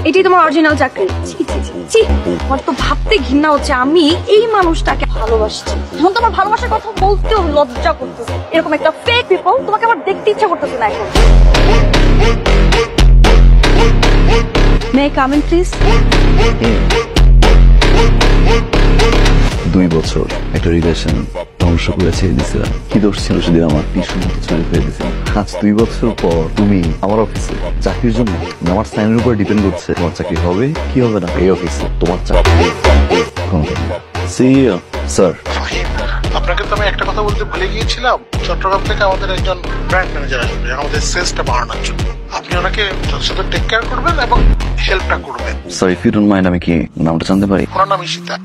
এটাই তোমার অরিজিনাল চাকরি? আমার তো ভাবতে ঘৃণা হচ্ছে আমি এই মানুষটাকে ভালোবাসছি। এখন তোমার ভালোবাসার কথা বলতেও লজ্জা করতেছে। এরকম একটা ফেক পিপল তোমাকে আমার দেখতে ইচ্ছা করতেছে না এখন। May I come in please? 2 বছর একটা রিলেশন ধ্বংস করে ছেড়ে দিয়েছিলাম। কি দোষ ছিল সেদিন আমার? টিস্যুর মতো ছড়িয়ে ফেলে দিয়েছিলাম। আজ 2 বছর পর তুমি আমার অফিসে চাকরির জন্য আমার সাইনের উপর ডিপেন্ড করছে তোমার চাকরি হবে কি হবে না। এই অফিসে তোমার চাকরি সিইও স্যার। আপনাকে তো আমি একটা কথা বলতে ভুলে গিয়েছিলাম, চট্টগ্রাম থেকে আমাদের একজন ব্র্যান্ড ম্যানেজার আসবে আমাদের সেলসটা বাড়ানোর জন্য। আপনি ওনাকে যথেষ্ট টেক কেয়ার করবেন এবং হেল্পটা করবেন। Sir if you don't mind আমি কি নামটা জানতে পারি? ওনার নাম ঈশিতা।